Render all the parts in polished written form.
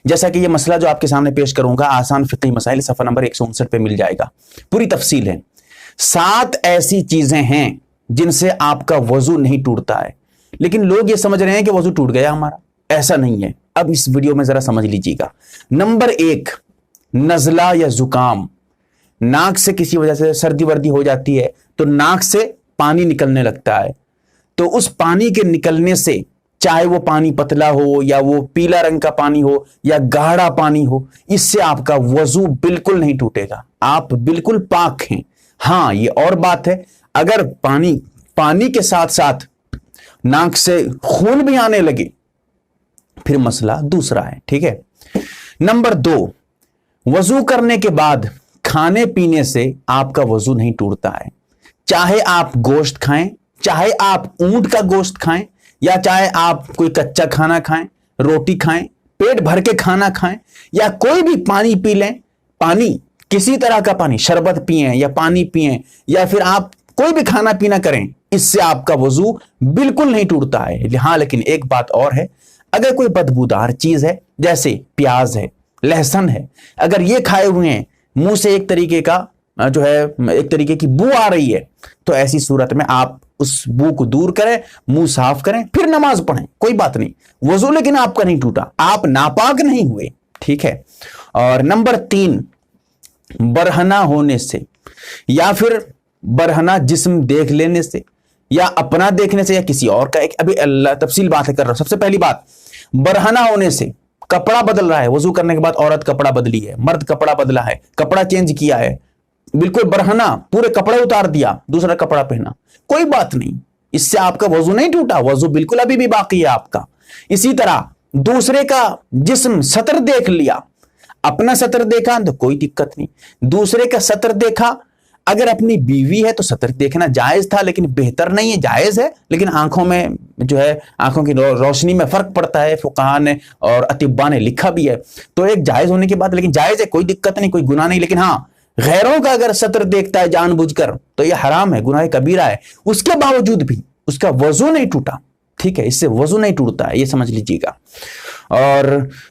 جیسا کہ یہ مسئلہ جو آپ کے سامنے پیش کروں گا آسان فقہی مسائل صفحہ نمبر 159 پہ مل جائے گا، پوری تفصیل ہے۔ 7 ایسی چیزیں ہیں جن سے آپ کا وضو نہیں ٹوٹتا ہے، لیکن لوگ یہ سمجھ رہے ہیں کہ وضو ٹوٹ گیا ہمارا، ایسا نہیں ہے۔ اب اس ویڈیو میں ذرا سمجھ لیجیے گا۔ نمبر 1، نزلہ یا زکام، ناک سے کسی وجہ سے سردی وردی ہو جاتی ہے تو ناک سے پانی نکلنے لگتا ہے، تو اس پانی کے نکلنے سے چاہے وہ پانی پتلا ہو یا وہ پیلا رنگ کا پانی ہو یا گاڑھا پانی ہو، اس سے آپ کا وضو بالکل نہیں ٹوٹے گا، آپ بالکل پاک ہیں۔ ہاں یہ اور بات ہے، اگر پانی کے ساتھ ساتھ ناک سے خون بھی آنے لگے پھر مسئلہ دوسرا ہے، ٹھیک ہے۔ نمبر 2، وضو کرنے کے بعد کھانے پینے سے آپ کا وضو نہیں ٹوٹتا ہے، چاہے آپ گوشت کھائیں، چاہے آپ اونٹ کا گوشت کھائیں، یا چاہے آپ کوئی کچا کھانا کھائیں، روٹی کھائیں، پیٹ بھر کے کھانا کھائیں، یا کوئی بھی پانی پی لیں، پانی کسی طرح کا پانی، شربت پئیں یا پانی پئیں، یا پھر آپ کوئی بھی کھانا پینا کریں، اس سے آپ کا وضو بالکل نہیں ٹوٹتا ہے۔ ہاں لیکن ایک بات اور ہے، اگر کوئی بدبودار چیز ہے جیسے پیاز ہے، لہسن ہے، اگر یہ کھائے ہوئے ہیں، منہ سے ایک طریقے کا جو ہے ایک طریقے کی بو آ رہی ہے، تو ایسی صورت میں آپ اس بو کو دور کریں، منہ صاف کریں، پھر نماز پڑھیں، کوئی بات نہیں، وضو لیکن آپ کا نہیں ٹوٹا، آپ ناپاک نہیں ہوئے، ٹھیک ہے۔ اور نمبر 3، برہنہ ہونے سے یا پھر برہنہ جسم دیکھ لینے سے یا اپنا دیکھنے سے یا کسی اور کا، ابھی اللہ تفصیل باتیں کر رہا ہوں۔ سب سے پہلی بات، برہنہ ہونے سے، کپڑا بدل رہا ہے، وضو کرنے کے بعد عورت کپڑا بدلی ہے، مرد کپڑا بدلا ہے، کپڑا چینج کیا ہے، بالکل برہنہ پورے کپڑے اتار دیا، دوسرا کپڑا پہنا، کوئی بات نہیں، اس سے آپ کا وضو نہیں ٹوٹا، وضو بالکل ابھی بھی باقی ہے آپ کا۔ اسی طرح دوسرے کا جسم سطر دیکھ لیا، اپنا سطر دیکھا تو کوئی دقت نہیں، دوسرے کا سطر دیکھا، اگر اپنی بیوی ہے تو سطر دیکھنا جائز تھا لیکن بہتر نہیں ہے، جائز ہے لیکن آنکھوں میں جو ہے آنکھوں کی روشنی میں فرق پڑتا ہے، فقہاء نے اور اطباء نے لکھا بھی ہے، تو ایک جائز ہونے کے بعد لیکن جائز ہے، کوئی دقت نہیں، کوئی گناہ نہیں، لیکن ہاں غیروں کا اگر سطر دیکھتا ہے جان بوجھ کر تو یہ حرام ہے، گناہ کبیرہ ہے، اس کے باوجود بھی اس کا وضو نہیں ٹوٹا، ٹھیک ہے، اس سے وضو نہیں ٹوٹتا ہے، یہ سمجھ لیجیے گا۔ اور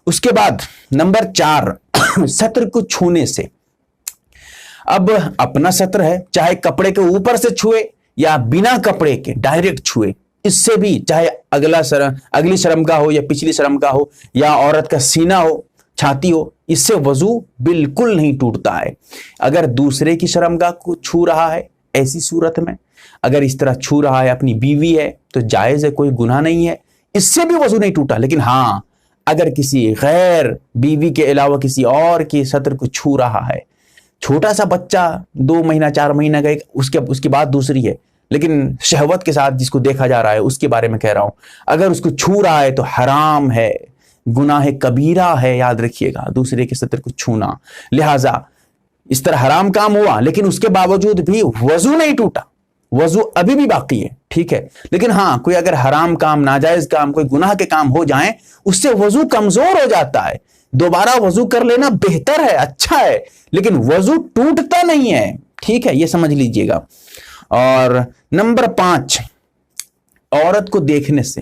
اس کے بعد نمبر 4، سطر کو چھونے سے، اب اپنا سطر ہے، چاہے کپڑے کے اوپر سے چھوئے یا بنا کپڑے کے ڈائریکٹ چھوئے، اس سے بھی چاہے اگلی شرمگاہ ہو یا پچھلی شرمگاہ ہو یا عورت کا سینہ ہو، چھاتی ہو، اس سے وضو بالکل نہیں ٹوٹتا ہے۔ اگر دوسرے کی شرمگاہ کو چھو رہا ہے، ایسی صورت میں اگر اس طرح چھو رہا ہے، اپنی بیوی ہے تو جائز ہے، کوئی گناہ نہیں ہے، اس سے بھی وضو نہیں ٹوٹا، لیکن ہاں اگر کسی غیر بیوی کے علاوہ کسی اور کی سطر کو چھو رہا ہے، چھوٹا سا بچہ 2 مہینہ 4 مہینہ کا، اس کی بات دوسری ہے، لیکن شہوت کے ساتھ جس کو دیکھا جا رہا ہے اس کے بارے میں کہہ رہا ہوں، اگر اس کو چھو رہا ہے تو حرام ہے، گناہ کبیرہ ہے، یاد رکھیے گا، دوسرے کے سطر کو چھونا، لہٰذا اس طرح حرام کام ہوا لیکن اس کے باوجود بھی وضو نہیں ٹوٹا، وضو ابھی بھی باقی ہے، ٹھیک ہے۔ لیکن ہاں کوئی اگر حرام کام، ناجائز کام، کوئی گناہ کے کام ہو جائیں، اس سے وضو کمزور ہو جاتا ہے، دوبارہ وضو کر لینا بہتر ہے، اچھا ہے، لیکن وضو ٹوٹتا نہیں ہے، ٹھیک ہے، یہ سمجھ لیجئے گا۔ اور نمبر 5، عورت کو دیکھنے سے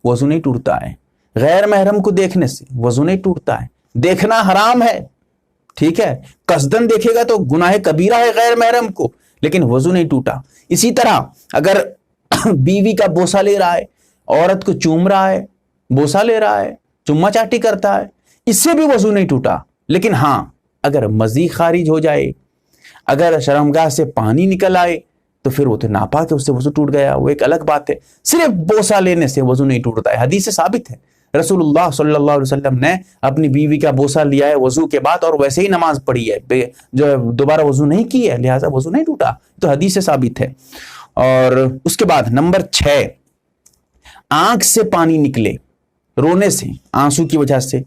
وضو نہیں ٹوٹتا ہے، غیر محرم کو دیکھنے سے وضو نہیں ٹوٹتا ہے، دیکھنا حرام ہے، ٹھیک ہے، قصدن دیکھے گا تو گناہ کبیرہ ہے غیر محرم کو، لیکن وضو نہیں ٹوٹا۔ اسی طرح اگر بیوی کا بوسہ لے رہا ہے، عورت کو چوم رہا ہے، بوسہ لے رہا ہے، چما چاٹی کرتا ہے، اس سے بھی وضو نہیں ٹوٹا، لیکن ہاں اگر مزی خارج ہو جائے، اگر شرمگاہ سے پانی نکل آئے تو پھر وہ تو ناپاک ہے، اس سے وضو ٹوٹ گیا، وہ ایک الگ بات ہے۔ صرف بوسہ لینے سے وضو نہیں ٹوٹتا ہے، حدیث سے ثابت ہے، رسول اللہ صلی اللہ علیہ وسلم نے اپنی بیوی کا بوسہ لیا ہے وضو کے بعد اور ویسے ہی نماز پڑھی ہے، جو دوبارہ وضو نہیں کی ہے، لہٰذا وضو نہیں ٹوٹا، تو حدیث سے ثابت ہے۔ اور اس کے بعد نمبر 6، آنکھ سے پانی نکلے، رونے سے، آنسو کی وجہ سے،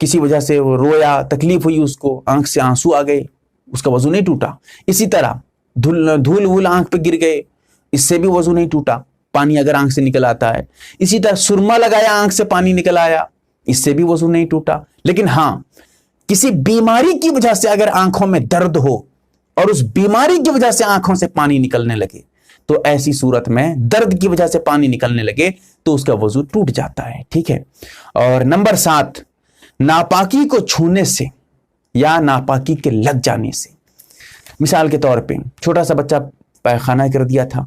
کسی وجہ سے وہ رویا، تکلیف ہوئی اس کو، آنکھ سے آنسو آ گئے، اس کا وضو نہیں ٹوٹا۔ اسی طرح دھول آنکھ پہ گر گئے، اس سے بھی وضو نہیں ٹوٹا، پانی اگر آنکھ سے نکل آتا ہے۔ اسی طرح سرما لگایا، آنکھ سے پانی نکل آیا، اس سے بھی وضو نہیں ٹوٹا۔ لیکن ہاں کسی بیماری کی وجہ سے اگر آنکھوں میں درد ہو اور اس بیماری کی وجہ سے آنکھوں سے پانی نکلنے لگے، تو ایسی صورت میں درد کی وجہ سے پانی نکلنے لگے تو اس کا وضو ٹوٹ جاتا ہے، ٹھیک ہے۔ اور نمبر 7، ناپاکی کو چھونے سے یا ناپاکی کے لگ جانے سے. مثال کے طور پہ چھوٹا سا بچہ پیخانہ کر دیا تھا،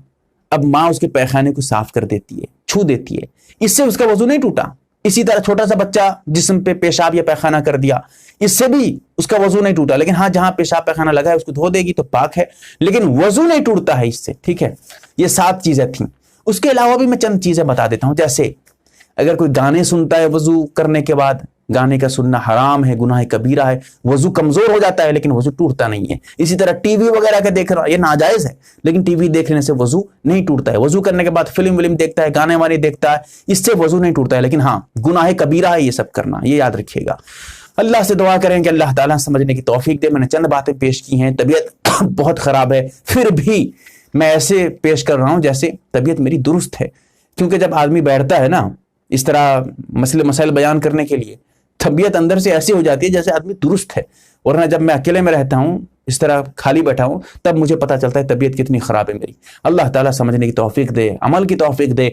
اب ماں اس کے پیخانے کو صاف کر دیتی ہے، چھو دیتی ہے، اس سے اس کا وضو نہیں ٹوٹا. اسی طرح چھوٹا سا بچہ جسم پہ پیشاب یا پیخانہ کر دیا، اس سے بھی اس کا وضو نہیں ٹوٹا، لیکن ہاں جہاں پیشاب پیخانہ لگا ہے اس کو دھو دے گی تو پاک ہے، لیکن وضو نہیں ٹوٹتا ہے اس سے. ٹھیک ہے، یہ 7 چیزیں تھیں. اس کے علاوہ بھی میں چند چیزیں بتا دیتا ہوں. جیسے اگر کوئی گانے سنتا ہے وضو کرنے کے بعد، گانے کا سننا حرام ہے، گناہ کبیرہ ہے، وضو کمزور ہو جاتا ہے لیکن وضو ٹوٹتا نہیں ہے. اسی طرح ٹی وی وغیرہ کا دیکھ رہا، یہ ناجائز ہے، لیکن ٹی وی دیکھنے سے وضو نہیں ٹوٹتا ہے. وضو کرنے کے بعد فلم دیکھتا ہے، گانے وانے دیکھتا ہے، اس سے وضو نہیں ٹوٹتا ہے، لیکن ہاں گناہ کبیرہ ہے یہ سب کرنا، یہ یاد رکھیے گا. اللہ سے دعا کریں کہ اللہ تعالیٰ سمجھنے کی توفیق دے. میں نے چند باتیں پیش کی ہیں، طبیعت بہت خراب ہے، پھر بھی میں ایسے پیش کر رہا ہوں جیسے طبیعت میری درست ہے. کیونکہ جب آدمی بیٹھتا ہے نا اس طرح مسائل بیان کرنے کے لیے، طبیعت اندر سے ایسی ہو جاتی ہے جیسے آدمی درست ہے. ورنہ جب میں اکیلے میں رہتا ہوں، اس طرح خالی بیٹھا ہوں، تب مجھے پتا چلتا ہے طبیعت کتنی خراب ہے میری. اللہ تعالیٰ سمجھنے کی توفیق دے، عمل کی توفیق دے.